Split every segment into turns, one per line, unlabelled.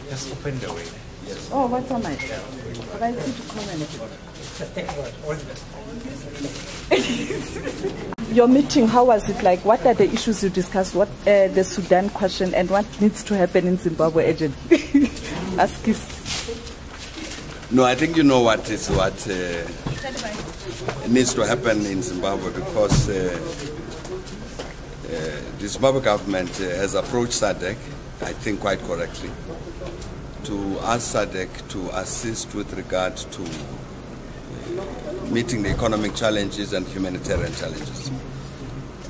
Just open the way.
Oh, what's on my? But I see to comment. Your meeting, how was it like? What are the issues you discussed? What the Sudan question and what needs to happen in Zimbabwe, agent? Ask us.
No, I think you know what needs to happen in Zimbabwe, because the Zimbabwe government has approached SADC, I think quite correctly, to ask SADC to assist with regard to meeting the economic challenges and humanitarian challenges.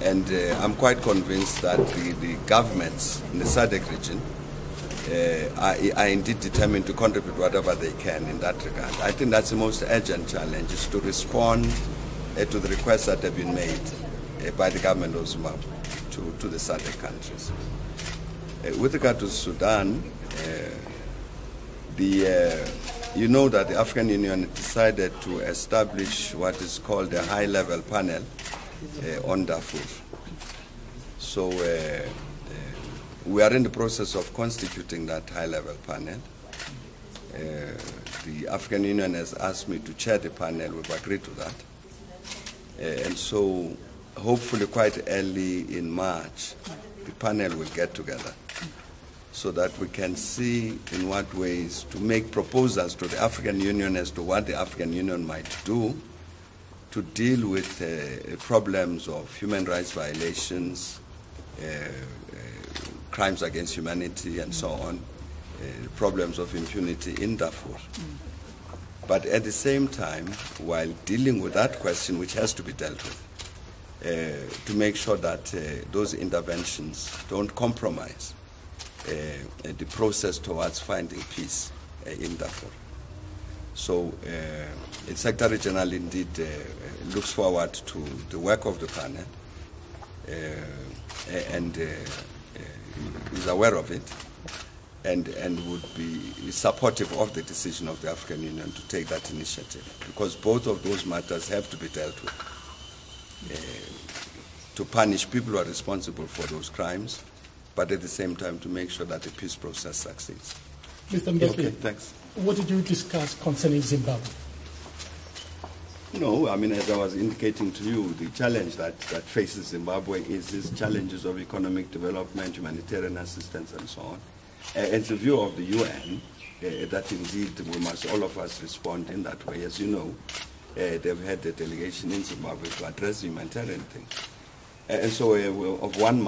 And I'm quite convinced that the governments in the SADC region are indeed determined to contribute whatever they can in that regard. I think that's the most urgent challenge, is to respond to the requests that have been made by the government of Zimbabwe to the SADC countries. With regard to Sudan, you know that the African Union decided to establish what is called a high-level panel on Darfur. So we are in the process of constituting that high-level panel. The African Union has asked me to chair the panel. We've agreed to that. And so hopefully quite early in March, the panel will get together so that we can see in what ways to make proposals to the African Union as to what the African Union might do to deal with problems of human rights violations, crimes against humanity, and so on, problems of impunity in Darfur. But at the same time, while dealing with that question, which has to be dealt with, to make sure that those interventions don't compromise the process towards finding peace in Darfur. So the Secretary General indeed looks forward to the work of the panel and is aware of it and would be supportive of the decision of the African Union to take that initiative, because both of those matters have to be dealt with. To punish people who are responsible for those crimes, but at the same time to make sure that the peace process succeeds.
Mr. Mbeki,
okay, thanks.
What did you discuss concerning Zimbabwe?
No, I mean, as I was indicating to you, the challenge that faces Zimbabwe is these challenges of economic development, humanitarian assistance, and so on. It's the view of the UN that indeed we must, all of us, respond in that way. As you know, they've had a delegation in Zimbabwe to address the humanitarian thing. And so of one